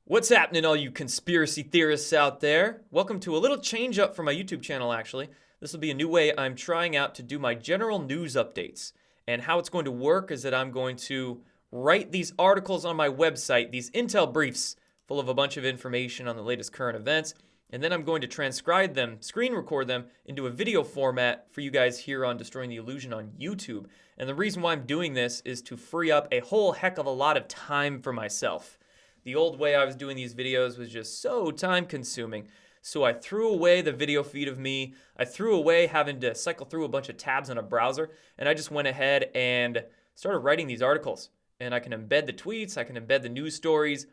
What's happening, all you conspiracy theorists out there? Welcome to a little change up for my YouTube channel, actually. This will be a new way I'm trying out to do my general news updates. And how it's going to work is that I'm going to write these articles on my website, these intel briefs full of a bunch of information on the latest current events, and then I'm going to transcribe them, screen record them into a video format for you guys here on Destroying the Illusion on YouTube. And the reason why I'm doing this is to free up a whole heck of a lot of time for myself. The old way I was doing these videos was just so time consuming. So I threw away the video feed of me. I threw away having to cycle through a bunch of tabs on a browser. And I just went ahead and started writing these articles. And I can embed the tweets. I can embed the news stories.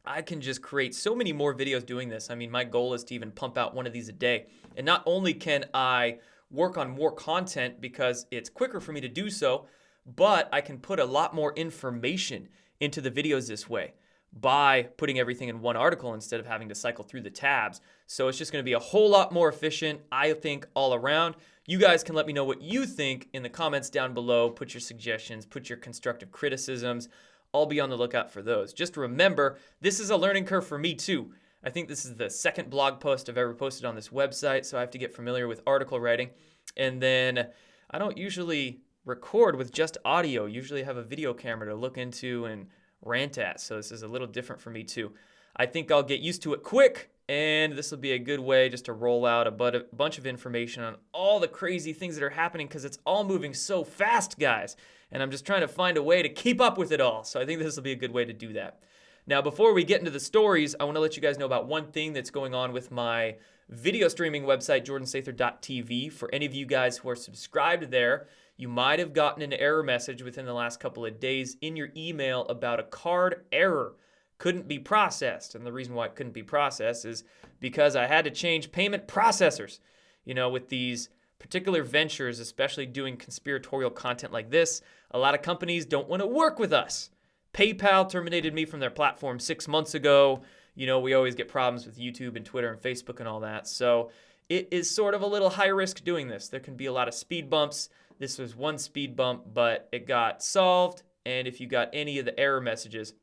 I can just create so many more videos doing this. I mean, my goal is to even pump out one of these a day. And not only can I work on more content because it's quicker for me to do so, but I can put a lot more information into the videos this way by putting everything in one article instead of having to cycle through the tabs. So it's just going to be a whole lot more efficient, I think, all around. You guys can let me know what you think in the comments down below. Put your suggestions, put your constructive criticisms. I'll be on the lookout for those. Just remember, this is a learning curve for me too. I think this is the second blog post I've ever posted on this website, so I have to get familiar with article writing. And then I don't usually record with just audio. Usually I have a video camera to look into and rant at, so this is a little different for me too. I think I'll get used to it quick, and this will be a good way just to roll out a bunch of information on all the crazy things that are happening because it's all moving so fast, guys, and I'm just trying to find a way to keep up with it all, so I think this will be a good way to do that. Now, before we get into the stories, I want to let you guys know about one thing that's going on with my video streaming website, jordansather.tv. For any of you guys who are subscribed there, you might have gotten an error message within the last couple of days in your email about a card error. Couldn't be processed. And the reason why it couldn't be processed is because I had to change payment processors. You know, with these particular ventures, especially doing conspiratorial content like this, a lot of companies don't want to work with us. PayPal terminated me from their platform 6 months ago. You know, we always get problems with YouTube and Twitter and Facebook and all that. So it is sort of a little high risk doing this. There can be a lot of speed bumps. This was one speed bump, but it got solved. And if you got any of the error messages,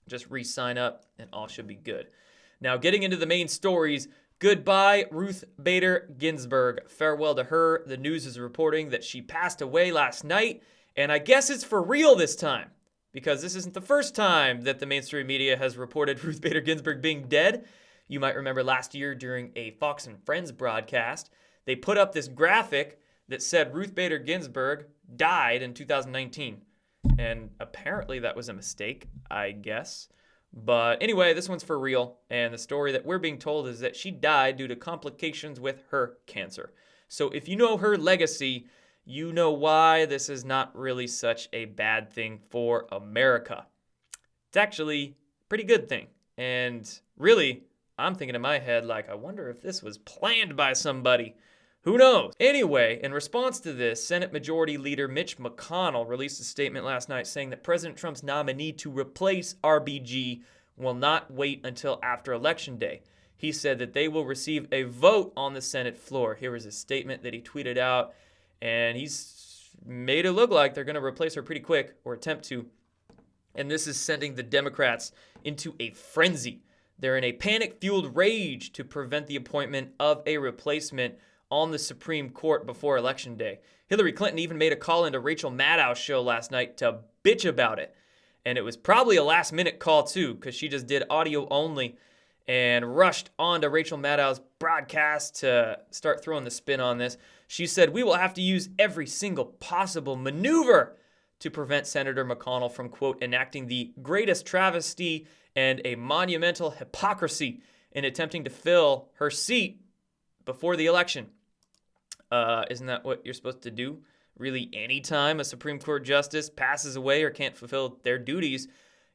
just re-sign up and all should be good. Now, getting into the main stories, goodbye, Ruth Bader Ginsburg. Farewell to her. The news is reporting that she passed away last night. And I guess it's for real this time, because this isn't the first time that the mainstream media has reported Ruth Bader Ginsburg being dead. You might remember last year during a Fox and Friends broadcast, they put up this graphic that said Ruth Bader Ginsburg died in 2019. And apparently that was a mistake, I guess. But anyway, this one's for real. And the story that we're being told is that she died due to complications with her cancer. So if you know her legacy, you know why this is not really such a bad thing for America. It's actually a pretty good thing. And really, I'm thinking in my head, like, I wonder if this was planned by somebody. Who knows? Anyway, in response to this, Senate Majority Leader Mitch McConnell released a statement last night saying that President Trump's nominee to replace RBG will not wait until after Election Day. He said that they will receive a vote on the Senate floor. Here was a statement that he tweeted out, and he's made it look like they're going to replace her pretty quick, or attempt to. And this is sending the Democrats into a frenzy. They're in a panic-fueled rage to prevent the appointment of a replacement on the Supreme Court before Election Day. Hillary Clinton even made a call into Rachel Maddow's show last night to bitch about it. And it was probably a last-minute call, too, because she just did audio only and rushed onto Rachel Maddow's broadcast to start throwing the spin on this. She said, "We will have to use every single possible maneuver to prevent Senator McConnell from, quote, enacting the greatest travesty and a monumental hypocrisy in attempting to fill her seat before the election." Isn't that what you're supposed to do? Really, anytime a Supreme Court justice passes away or can't fulfill their duties,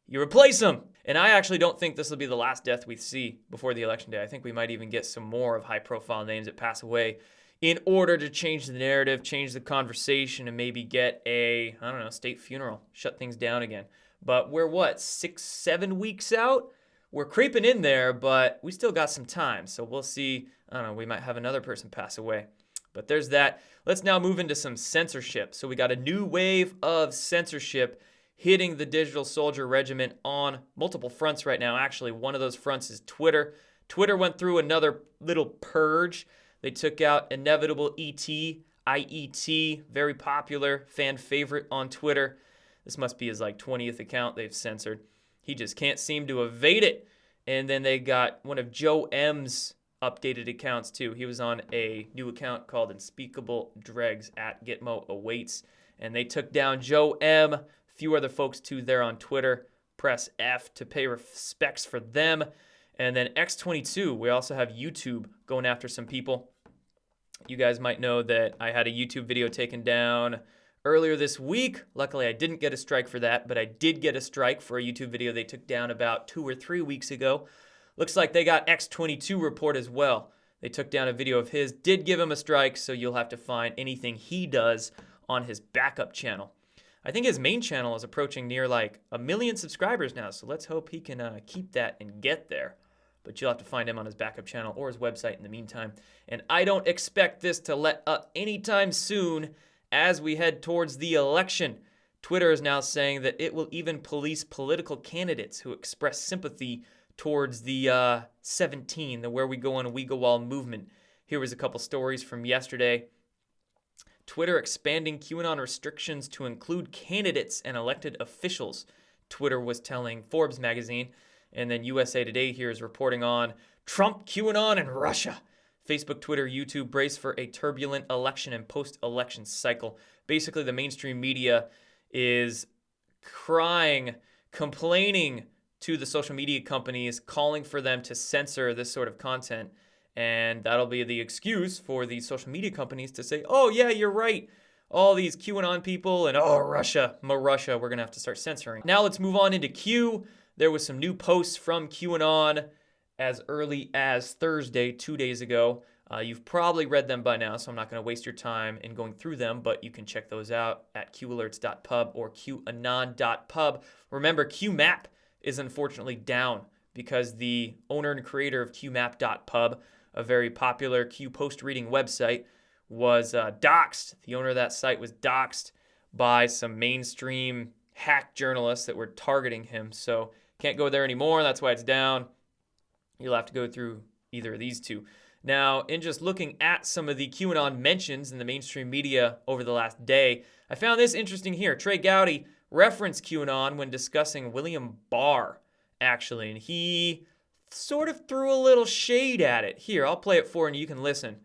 you replace them. And I actually don't think this will be the last death we see before the election day. I think we might even get some more of high-profile names that pass away in order to change the narrative, change the conversation, and maybe get a, I don't know, state funeral, shut things down again. But we're what, 6, 7 weeks out? We're creeping in there, but we still got some time. So we'll see. I don't know, we might have another person pass away. But there's that. Let's now move into some censorship. So we got a new wave of censorship hitting the digital soldier regiment on multiple fronts right now. Actually, one of those fronts is Twitter. Twitter went through another little purge. They took out Inevitable ET, IET, very popular, fan favorite on Twitter. This must be his like 20th account they've censored. He just can't seem to evade it. And then they got one of Joe M's updated accounts too. He was on a new account called Unspeakable Dregs at Gitmo Awaits. And they took down Joe M. A few other folks too there on Twitter. Press F to pay respects for them. And then X22, we also have YouTube going after some people. You guys might know that I had a YouTube video taken down earlier this week. Luckily, I didn't get a strike for that, but I did get a strike for a YouTube video they took down about 2 or 3 weeks ago. Looks like they got X22 report as well. They took down a video of his, did give him a strike, so you'll have to find anything he does on his backup channel. I think his main channel is approaching near like 1 million subscribers now, so let's hope he can keep that and get there. But you'll have to find him on his backup channel or his website in the meantime. And I don't expect this to let up anytime soon as we head towards the election. Twitter is now saying that it will even police political candidates who express sympathy towards the 17, the Where We Go On We Go All movement. Here was a couple stories from yesterday. Twitter expanding QAnon restrictions to include candidates and elected officials, Twitter was telling Forbes magazine. And then USA Today here is reporting on Trump, QAnon, and Russia. Facebook, Twitter, YouTube brace for a turbulent election and post-election cycle. Basically, the mainstream media is crying, complaining to the social media companies, calling for them to censor this sort of content. And that'll be the excuse for the social media companies to say, oh, yeah, you're right. All these QAnon people and, oh, Russia, we're going to have to start censoring. Now let's move on into Q. There was some new posts from QAnon as early as Thursday, 2 days ago. You've probably read them by now, so I'm not going to waste your time in going through them, but you can check those out at qalerts.pub or qanon.pub. Remember, QMAP is unfortunately down because the owner and creator of qmap.pub, a very popular Q post-reading website, was doxxed. The owner of that site was doxxed by some mainstream hack journalists that were targeting him. So can't go there anymore. That's why it's down. You'll have to go through either of these two. Now, in just looking at some of the QAnon mentions in the mainstream media over the last day, I found this interesting here. Trey Gowdy referenced QAnon when discussing William Barr, actually, and he sort of threw a little shade at it. Here, I'll play it for you and you can listen.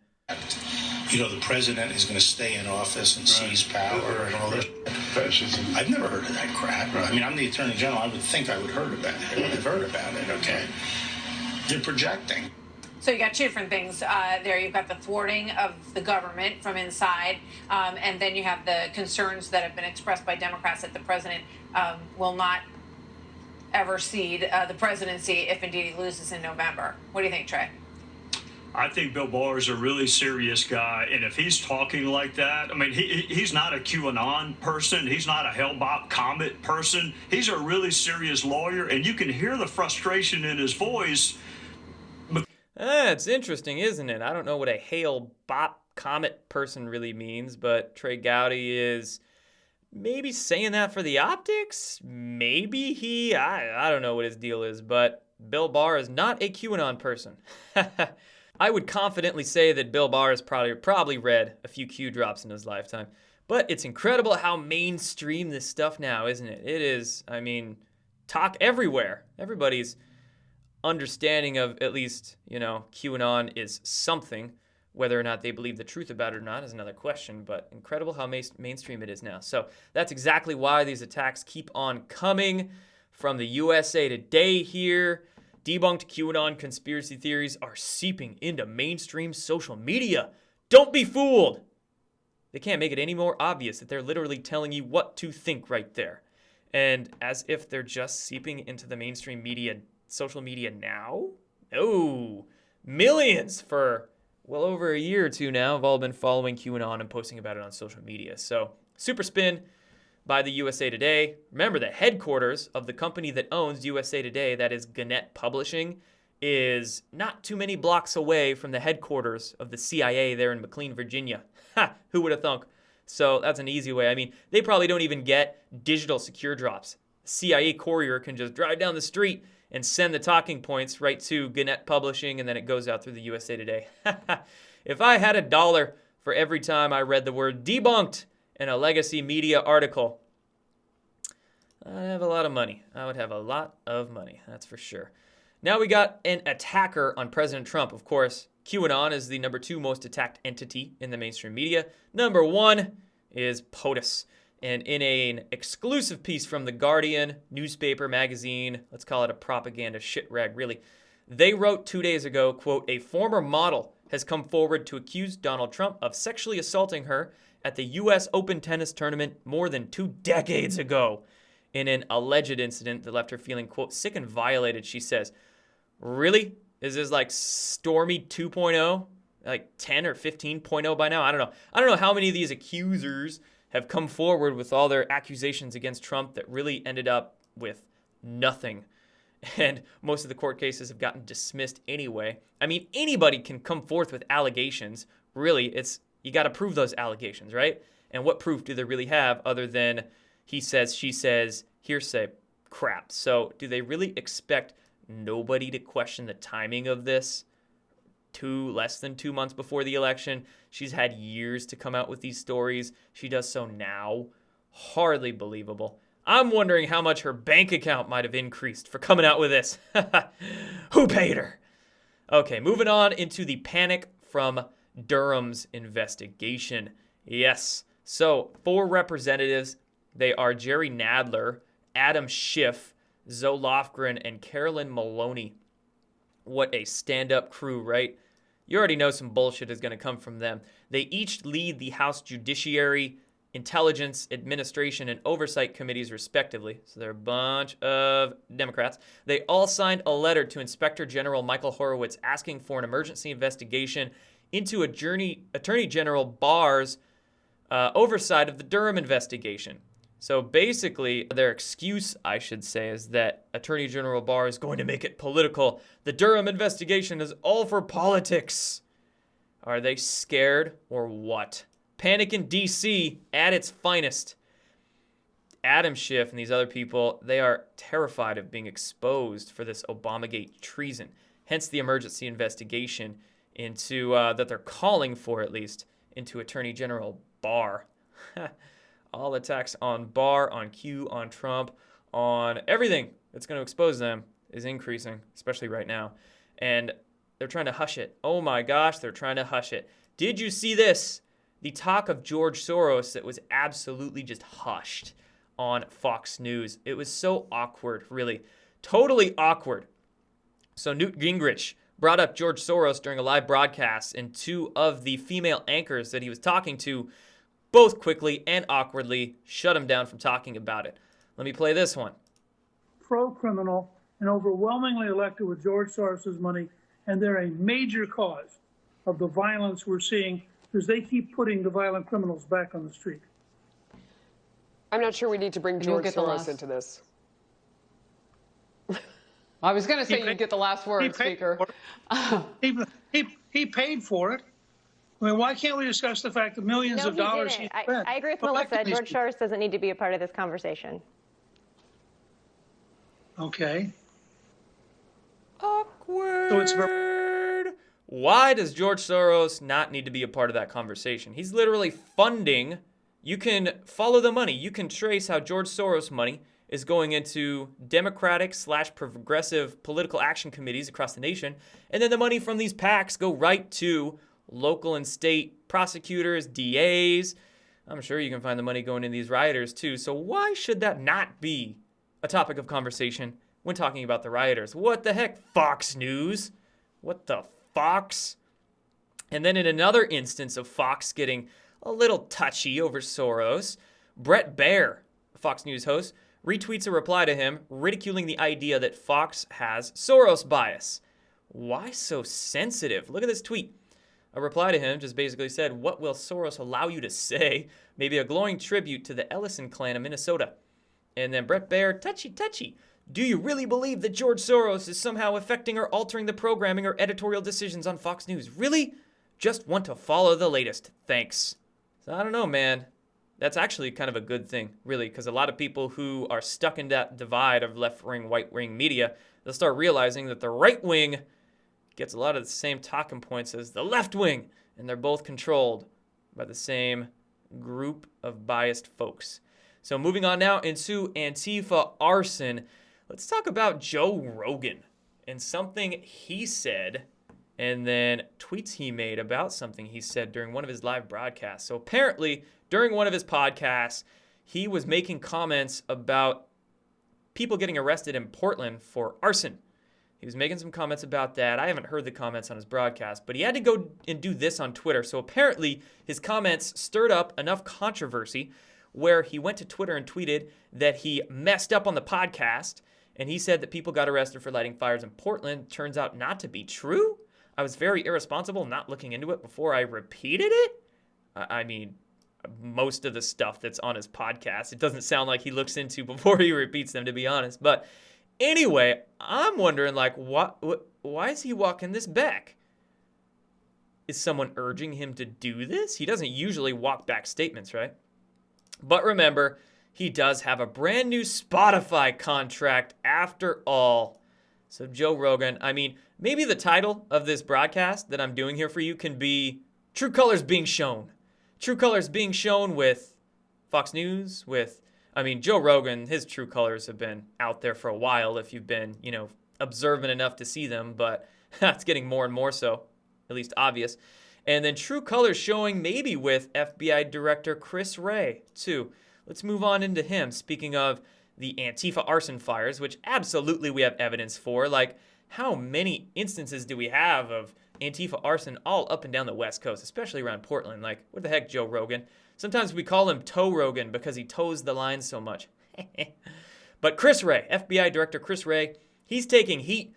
You know, the president is going to stay in office and seize power and all this. I've never heard of that crap. I mean, I'm the attorney general. I would think I would have heard about it. I've heard about it, okay? They're projecting. So you got two different things there. You've got the thwarting of the government from inside, and then you have the concerns that have been expressed by Democrats that the president will not ever cede the presidency if indeed he loses in November. What do you think, Trey? I think Bill Barr is a really serious guy, and if he's talking like that, I mean, he's not a QAnon person. He's not a Hale-Bopp Comet person. He's a really serious lawyer, and you can hear the frustration in his voice. It's interesting, isn't it? I don't know what a Hale-Bopp Comet person really means, but Trey Gowdy is maybe saying that for the optics. Maybe I don't know what his deal is, but Bill Barr is not a QAnon person. I would confidently say that Bill Barr has probably read a few Q drops in his lifetime. But it's incredible how mainstream this stuff now, isn't it? It is, I mean, talk everywhere. Everybody's understanding of at least, QAnon is something. Whether or not they believe the truth about it or not is another question, but incredible how mainstream it is now. So that's exactly why these attacks keep on coming. From the USA Today here, debunked QAnon conspiracy theories are seeping into mainstream social media. Don't be fooled. They can't make it any more obvious that they're literally telling you what to think right there. And as if they're just seeping into the mainstream media, social media now? No. Millions for well over a year or two now have all been following QAnon and posting about it on social media. So, super spin by the USA Today. Remember, the headquarters of the company that owns USA Today, that is Gannett Publishing, is not too many blocks away from the headquarters of the CIA there in McLean, Virginia. Ha! Who would have thunk? So that's an easy way. I mean, they probably don't even get digital secure drops. CIA courier can just drive down the street and send the talking points right to Gannett Publishing, and then it goes out through the USA Today. If I had $1 for every time I read the word debunked in a legacy media article, I'd have a lot of money. I would have a lot of money, that's for sure. Now we got an attacker on President Trump. Of course, QAnon is the number 2 most attacked entity in the mainstream media. Number 1 is POTUS. And in an exclusive piece from The Guardian, newspaper, magazine, let's call it a propaganda shit rag, really, they wrote 2 days ago, quote, a former model has come forward to accuse Donald Trump of sexually assaulting her at the U.S. Open tennis tournament more than 2 decades ago in an alleged incident that left her feeling, quote, sick and violated, she says. Really? Is this like Stormy 2.0? Like 10 or 15.0 by now? I don't know. I don't know how many of these accusers have come forward with all their accusations against Trump that really ended up with nothing. And most of the court cases have gotten dismissed anyway. I mean, anybody can come forth with allegations. Really, it's you got to prove those allegations, right? And what proof do they really have other than he says, she says, hearsay crap? So do they really expect nobody to question the timing of this? Less than 2 months before the election. She's had years to come out with these stories. She does so now. Hardly believable. I'm wondering how much her bank account might have increased for coming out with this. Who paid her? Okay, moving on into the panic from Durham's investigation. Yes. So 4 representatives. They are Jerry Nadler, Adam Schiff, Zoe Lofgren, and Carolyn Maloney. What a stand-up crew, right? You already know some bullshit is going to come from them. They each lead the House Judiciary, Intelligence, Administration, and Oversight Committees, respectively. So they're a bunch of Democrats. They all signed a letter to Inspector General Michael Horowitz asking for an emergency investigation into Attorney General Barr's oversight of the Durham investigation. So basically, their excuse, I should say, is that Attorney General Barr is going to make it political. The Durham investigation is all for politics. Are they scared or what? Panic in D.C. at its finest. Adam Schiff and these other people, they are terrified of being exposed for this Obamagate treason. Hence the emergency investigation into, that they're calling for at least, into Attorney General Barr. All attacks on Barr, on Q, on Trump, on everything that's going to expose them is increasing, especially right now. And they're trying to hush it. Oh my gosh, they're trying to hush it. Did you see this? The talk of George Soros that was absolutely just hushed on Fox News. It was so awkward, really. Totally awkward. So Newt Gingrich brought up George Soros during a live broadcast, and 2 of the female anchors that he was talking to both quickly and awkwardly shut him down from talking about it. Let me play this one. Pro-criminal and overwhelmingly elected with George Soros' money, and they're a major cause of the violence we're seeing because they keep putting the violent criminals back on the street. I'm not sure we need to bring George Soros into this. I was going to say you get the last word, Speaker. He paid for it. I mean, why can't we discuss the fact that millions of dollars he spent? I agree with Melissa. George Soros doesn't need to be a part of this conversation. Okay. Awkward. So it's Why does George Soros not need to be a part of that conversation? He's literally funding. You can follow the money. You can trace how George Soros money is going into Democratic/progressive political action committees across the nation. And then the money from these PACs go right to local and state prosecutors, DAs. I'm sure you can find the money going in these rioters too. So why should that not be a topic of conversation when talking about the rioters? What the heck, Fox News? What the Fox? And then in another instance of Fox getting a little touchy over Soros, Brett Baer, a Fox News host, retweets a reply to him ridiculing the idea that Fox has Soros bias. Why so sensitive? Look at this tweet. A reply to him just basically said, what will Soros allow you to say? Maybe a glowing tribute to the Ellison clan of Minnesota. And then Brett Baer, touchy. Do you really believe that George Soros is somehow affecting or altering the programming or editorial decisions on Fox News? Really? Just want to follow the latest. Thanks. So I don't know, man. That's actually kind of a good thing, really, because a lot of people who are stuck in that divide of left-wing, right-wing media, they'll start realizing that the right wing gets a lot of the same talking points as the left wing, and they're both controlled by the same group of biased folks. So moving on now into Antifa arson, let's talk about Joe Rogan and something he said and then tweets he made about something he said during one of his live broadcasts. So apparently, during one of his podcasts, he was making comments about people getting arrested in Portland for arson. He was making some comments about that. I haven't heard the comments on his broadcast, but he had to go and do this on Twitter. So apparently, his comments stirred up enough controversy where he went to Twitter and tweeted that he messed up on the podcast, and he said that people got arrested for lighting fires in Portland. Turns out not to be true. I was very irresponsible not looking into it before I repeated it. I mean, most of the stuff that's on his podcast, it doesn't sound like he looks into before he repeats them, to be honest. But anyway, I'm wondering, like, why is he walking this back? Is someone urging him to do this? He doesn't usually walk back statements, right? But remember, he does have a brand new Spotify contract after all. So Joe Rogan, I mean, maybe the title of this broadcast that I'm doing here for you can be True Colors Being Shown. True Colors being shown with Fox News, Joe Rogan, his true colors have been out there for a while if you've been, observant enough to see them, but it's getting more and more so, at least obvious. And then true colors showing maybe with FBI Director Chris Wray, too. Let's move on into him. Speaking of the Antifa arson fires, which absolutely we have evidence for, like, how many instances do we have of Antifa arson all up and down the West Coast, especially around Portland? Like, what the heck, Joe Rogan? Sometimes we call him Toe Rogan because he toes the line so much. But Chris Wray, FBI Director Chris Wray, he's taking heat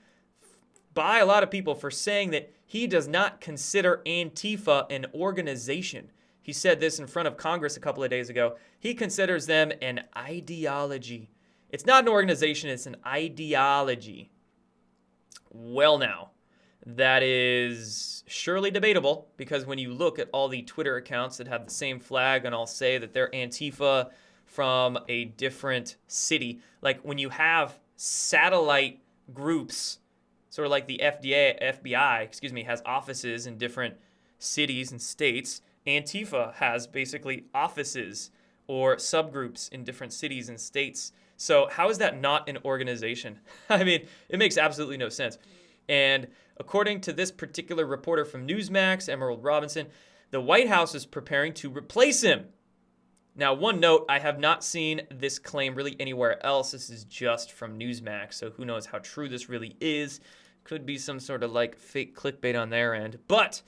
by a lot of people for saying that he does not consider Antifa an organization. He said this in front of Congress a couple of days ago. He considers them an ideology. It's not an organization, it's an ideology. Well now, that is surely debatable because when you look at all the Twitter accounts that have the same flag and all say that they're Antifa from a different city, like when you have satellite groups, sort of like the FBI, has offices in different cities and states, Antifa has basically offices or subgroups in different cities and states. So how is that not an organization? I mean, it makes absolutely no sense. And according to this particular reporter from Newsmax, Emerald Robinson, the White House is preparing to replace him. Now, one note, I have not seen this claim really anywhere else. This is just from Newsmax, so who knows how true this really is. Could be some sort of like fake clickbait on their end. But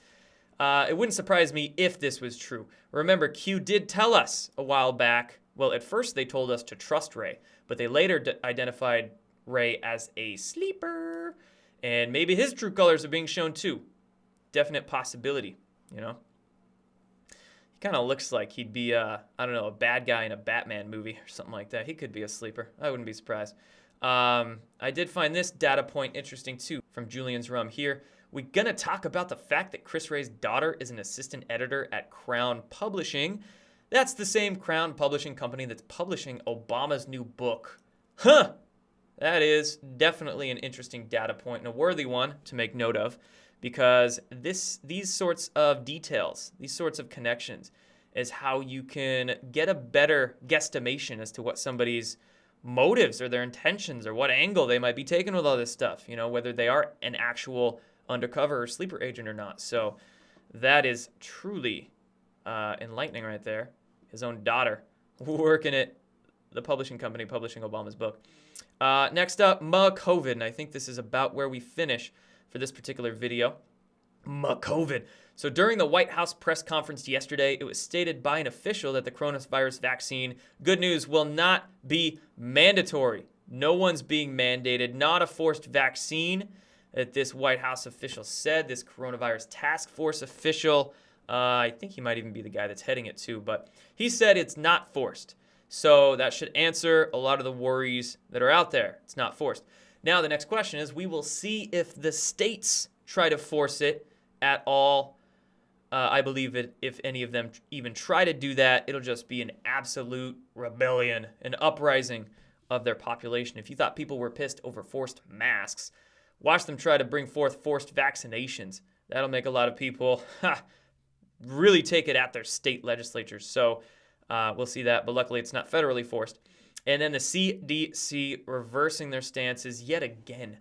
it wouldn't surprise me if this was true. Remember, Q did tell us a while back, well, at first they told us to trust Ray, but they later identified Ray as a sleeper. And maybe his true colors are being shown too. Definite possibility, He kind of looks like he'd be, a bad guy in a Batman movie or something like that. He could be a sleeper. I wouldn't be surprised. I did find this data point interesting too from Julian's Rum here. We're going to talk about the fact that Chris Wray's daughter is an assistant editor at Crown Publishing. That's the same Crown Publishing company that's publishing Obama's new book. Huh! That is definitely an interesting data point and a worthy one to make note of because these sorts of details, these sorts of connections is how you can get a better guesstimation as to what somebody's motives or their intentions or what angle they might be taking with all this stuff, whether they are an actual undercover or sleeper agent or not. So that is truly enlightening right there. His own daughter working at the publishing company publishing Obama's book. Next up, COVID, and I think this is about where we finish for this particular video. COVID. So during the White House press conference yesterday, it was stated by an official that the coronavirus vaccine, good news, will not be mandatory. No one's being mandated, not a forced vaccine, that this White House official said, this coronavirus task force official. I think he might even be the guy that's heading it too, but he said it's not forced. So that should answer a lot of the worries that are out there. It's not forced. Now, the next question is, we will see if the states try to force it at all. I believe that if any of them even try to do that, it'll just be an absolute rebellion, an uprising of their population. If you thought people were pissed over forced masks, watch them try to bring forth forced vaccinations. That'll make a lot of people really take it at their state legislatures. So we'll see that, but luckily it's not federally forced. And then the CDC reversing their stances yet again.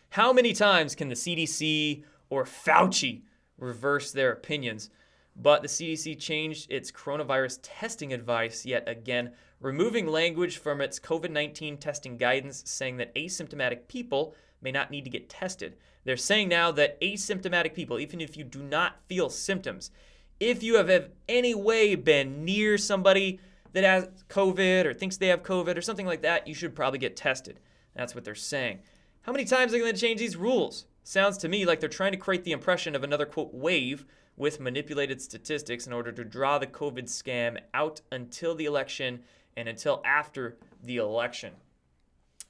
How many times can the CDC or Fauci reverse their opinions? But the CDC changed its coronavirus testing advice yet again, removing language from its COVID-19 testing guidance, saying that asymptomatic people may not need to get tested. They're saying now that asymptomatic people, even if you do not feel symptoms, if you have in any way been near somebody that has COVID or thinks they have COVID or something like that, you should probably get tested. That's what they're saying. How many times are they going to change these rules? Sounds to me like they're trying to create the impression of another, quote, wave with manipulated statistics in order to draw the COVID scam out until the election and until after the election.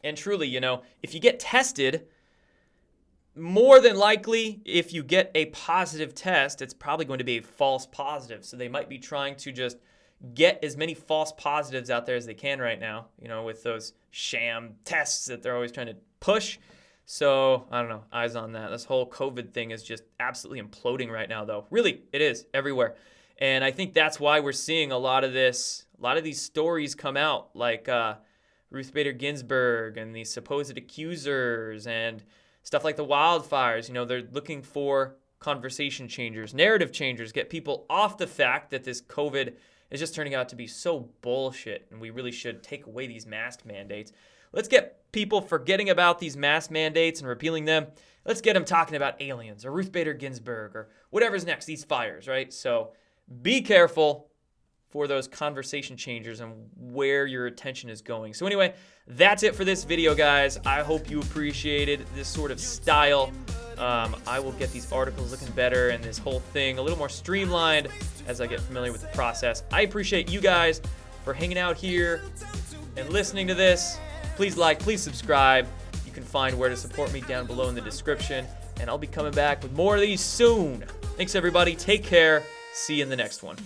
And truly, you know, if you get tested, more than likely, if you get a positive test, it's probably going to be a false positive. So they might be trying to just get as many false positives out there as they can right now, you know, with those sham tests that they're always trying to push. So, I don't know, eyes on that. This whole COVID thing is just absolutely imploding right now, though. Really, it is everywhere. And I think that's why we're seeing a lot of these stories come out, like Ruth Bader Ginsburg and these supposed accusers and stuff like the wildfires. You know, they're looking for conversation changers, narrative changers, get people off the fact that this COVID is just turning out to be so bullshit and we really should take away these mask mandates. Let's get people forgetting about these mask mandates and repealing them. Let's get them talking about aliens or Ruth Bader Ginsburg or whatever's next, these fires, right? So be careful for those conversation changers and where your attention is going. So anyway, that's it for this video, guys. I hope you appreciated this sort of style. I will get these articles looking better and this whole thing a little more streamlined as I get familiar with the process. I appreciate you guys for hanging out here and listening to this. Please like, please subscribe. You can find where to support me down below in the description, and I'll be coming back with more of these soon. Thanks, everybody. Take care. See you in the next one.